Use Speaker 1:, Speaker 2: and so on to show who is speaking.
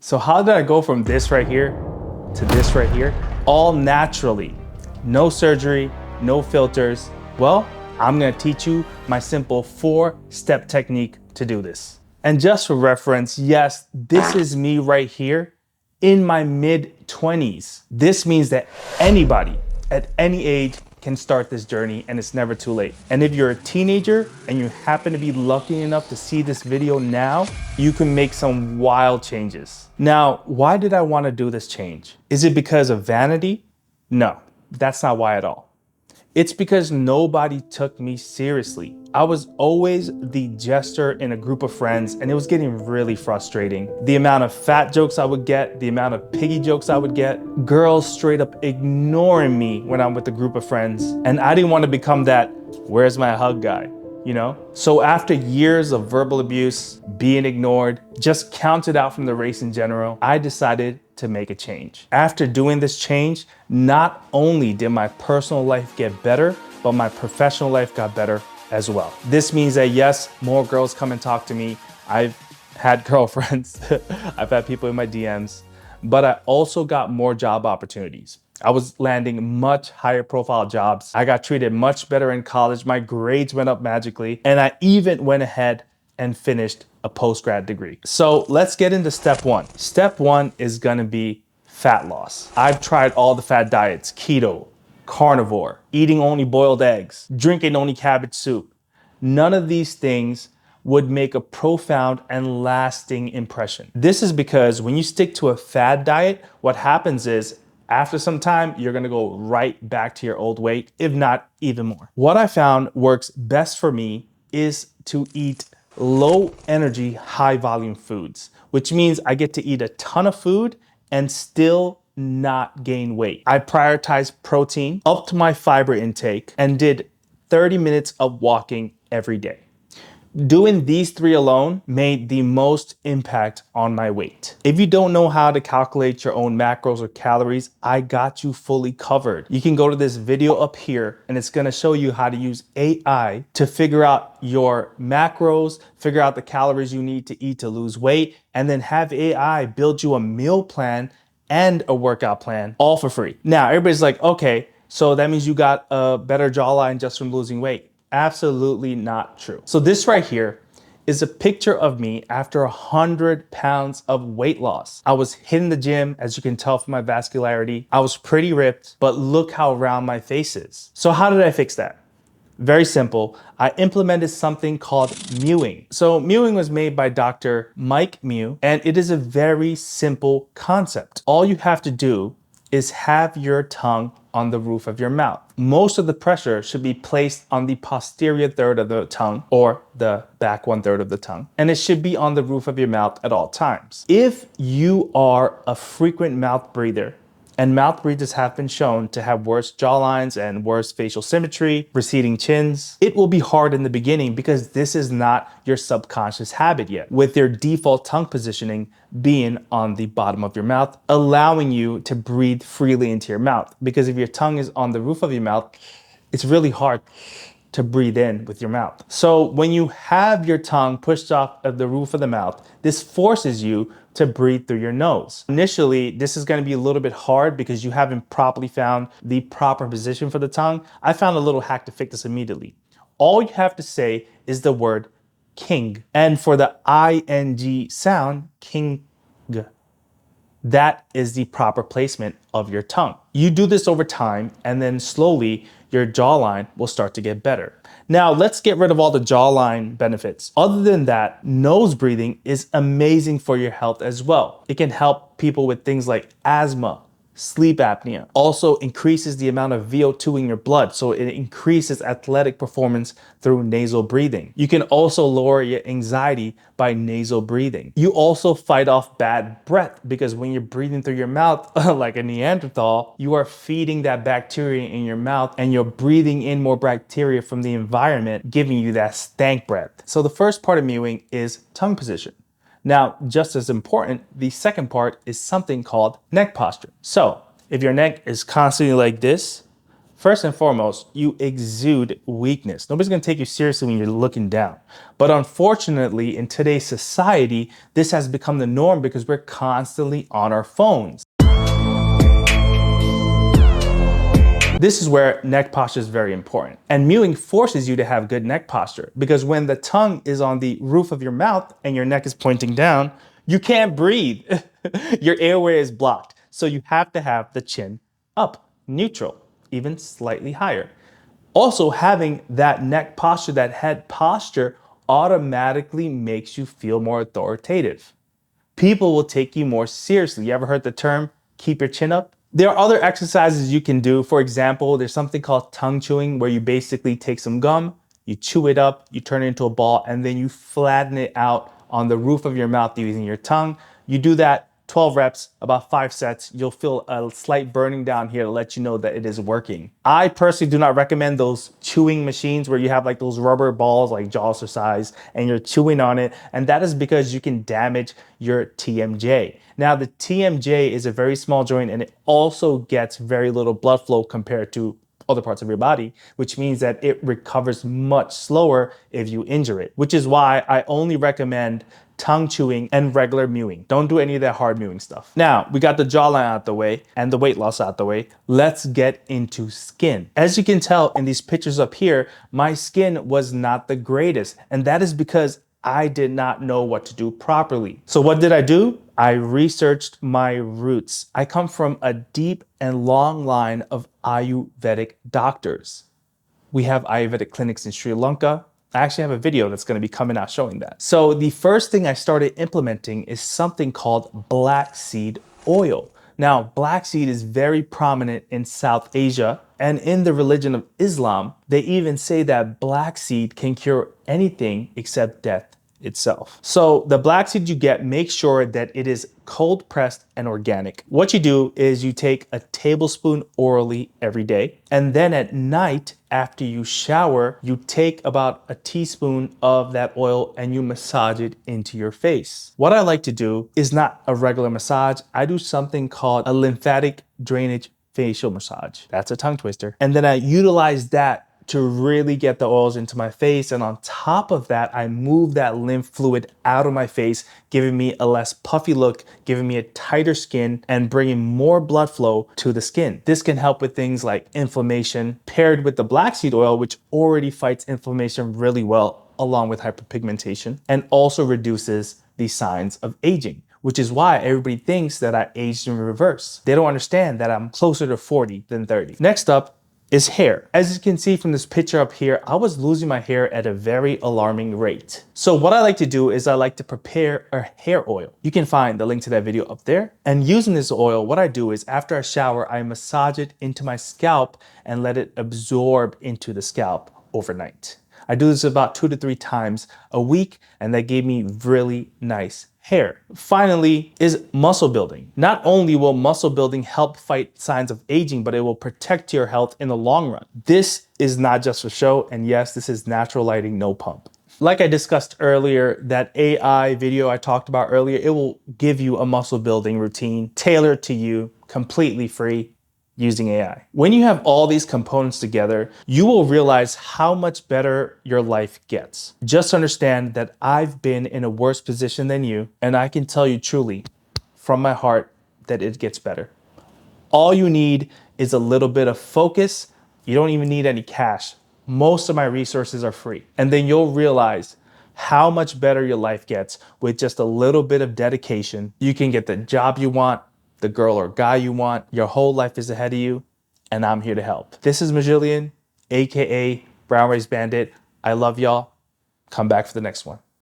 Speaker 1: So how did I go from this right here to this right here? All naturally, no surgery, no filters. Well, I'm gonna teach you my simple 4-step technique to do this. And just for reference, yes, this is me right here in my mid-20s. This means that anybody at any age can start this journey and it's never too late. And if you're a teenager and you happen to be lucky enough to see this video now, you can make some wild changes. Now, why did I want to do this change? Is it because of vanity? No, that's not why at all. It's because nobody took me seriously. I was always the jester in a group of friends and it was getting really frustrating. The amount of fat jokes I would get, the amount of piggy jokes I would get, girls straight up ignoring me when I'm with a group of friends. And I didn't want to become that, where's my hug guy? You know? So after years of verbal abuse, being ignored, just counted out from the race in general, I decided to make a change. After doing this change, not only did my personal life get better, but my professional life got better as well. This means that yes, more girls come and talk to me. I've had girlfriends, I've had people in my DMs, but I also got more job opportunities. I was landing much higher profile jobs. I got treated much better in college. My grades went up magically. And I even went ahead and finished a post-grad degree. So let's get into step one. Step one is gonna be fat loss. I've tried all the fat diets, keto, carnivore, eating only boiled eggs, drinking only cabbage soup. None of these things would make a profound and lasting impression. This is because when you stick to a fad diet, what happens is after some time, you're gonna go right back to your old weight, if not even more. What I found works best for me is to eat low energy, high volume foods, which means I get to eat a ton of food and still not gain weight. I prioritize protein, upped my fiber intake, and did 30 minutes of walking every day. Doing these 3 alone made the most impact on my weight. If you don't know how to calculate your own macros or calories, I got you fully covered. You can go to this video up here and it's gonna show you how to use AI to figure out your macros, figure out the calories you need to eat to lose weight, and then have AI build you a meal plan and a workout plan all for free. Now, everybody's like, okay, so that means you got a better jawline just from losing weight. Absolutely not true. So this right here is a picture of me after 100 pounds of weight loss. I was hitting the gym, as you can tell from my vascularity. I was pretty ripped, but look how round my face is. So how did I fix that? Very simple. I implemented something called Mewing. So Mewing was made by Dr. Mike Mew, and it is a very simple concept. All you have to do is have your tongue on the roof of your mouth. Most of the pressure should be placed on the posterior third of the tongue or the back 1/3 of the tongue. And it should be on the roof of your mouth at all times. If you are a frequent mouth breather, and mouth breathers have been shown to have worse jawlines and worse facial symmetry, receding chins, it will be hard in the beginning because this is not your subconscious habit yet, with your default tongue positioning being on the bottom of your mouth, allowing you to breathe freely into your mouth. Because if your tongue is on the roof of your mouth, it's really hard to breathe in with your mouth. So when you have your tongue pushed off of the roof of the mouth, this forces you to breathe through your nose. Initially, this is gonna be a little bit hard because you haven't properly found the proper position for the tongue. I found a little hack to fix this immediately. All you have to say is the word king. And for the ing sound, king. That is the proper placement of your tongue. You do this over time and then slowly your jawline will start to get better. Now let's get rid of all the jawline benefits. Other than that, nose breathing is amazing for your health as well. It can help people with things like asthma, sleep apnea. Also increases the amount of VO2 in your blood, so it increases athletic performance through nasal breathing. You can also lower your anxiety by nasal breathing. You also fight off bad breath because when you're breathing through your mouth like a Neanderthal, you are feeding that bacteria in your mouth and you're breathing in more bacteria from the environment, giving you that stank breath. So the first part of mewing is tongue position. Now, just as important, the second part is something called neck posture. So if your neck is constantly like this, First and foremost, you exude weakness. Nobody's gonna take you seriously when you're looking down. But unfortunately, in today's society, this has become the norm because we're constantly on our phones. This is where neck posture is very important. And mewing forces you to have good neck posture because when the tongue is on the roof of your mouth and your neck is pointing down, you can't breathe. Your airway is blocked. So you have to have the chin up, neutral, even slightly higher. Also, having that neck posture, that head posture, automatically makes you feel more authoritative. People will take you more seriously. You ever heard the term, keep your chin up? There are other exercises you can do. For example, there's something called tongue chewing where you basically take some gum, you chew it up, you turn it into a ball, and then you flatten it out on the roof of your mouth using your tongue. You do that 12 reps, about 5 sets. You'll feel a slight burning down here to let you know that it is working. I personally do not recommend those chewing machines where you have like those rubber balls like jaw size and you're chewing on it. And that is because you can damage your TMJ. Now the TMJ is a very small joint and it also gets very little blood flow compared to other parts of your body, which means that it recovers much slower if you injure it, which is why I only recommend tongue chewing and regular mewing. Don't do any of that hard mewing stuff. Now, we got the jawline out the way and the weight loss out the way. Let's get into skin. As you can tell in these pictures up here, my skin was not the greatest, and that is because I did not know what to do properly. So what did I do? I researched my roots. I come from a deep and long line of Ayurvedic doctors. We have Ayurvedic clinics in Sri Lanka. I actually have a video that's going to be coming out showing that. So the first thing I started implementing is something called black seed oil. Now, black seed is very prominent in South Asia, and in the religion of Islam, they even say that black seed can cure anything except death itself. So the black seed you get, make sure that it is cold pressed and organic. What you do is you take a tablespoon orally every day, and then at night after you shower, you take about a teaspoon of that oil and you massage it into your face. What I like to do is not a regular massage. I do something called a lymphatic drainage facial massage. That's a tongue twister. And then I utilize that to really get the oils into my face. And on top of that, I move that lymph fluid out of my face, giving me a less puffy look, giving me a tighter skin, and bringing more blood flow to the skin. This can help with things like inflammation, paired with the black seed oil, which already fights inflammation really well, along with hyperpigmentation, and also reduces the signs of aging, which is why everybody thinks that I aged in reverse. They don't understand that I'm closer to 40 than 30. Next up is hair. As you can see from this picture up here, I was losing my hair at a very alarming rate. So what I like to do is I like to prepare a hair oil. You can find the link to that video up there. And using this oil, what I do is after I shower, I massage it into my scalp and let it absorb into the scalp overnight. I do this about 2 to 3 times a week, and that gave me really nice hair. Finally is muscle building. Not only will muscle building help fight signs of aging, but it will protect your health in the long run. This is not just for show, and yes, this is natural lighting, no pump. Like I discussed earlier, that AI video I talked about earlier, it will give you a muscle building routine tailored to you, completely free, using AI. When you have all these components together, you will realize how much better your life gets. Just understand that I've been in a worse position than you, and I can tell you truly, from my heart, that it gets better. All you need is a little bit of focus. You don't even need any cash. Most of my resources are free. And then you'll realize how much better your life gets with just a little bit of dedication. You can get the job you want, the girl or guy you want. Your whole life is ahead of you, and I'm here to help. This is Jawline, aka brownricebandit. I love y'all. Come back for the next one.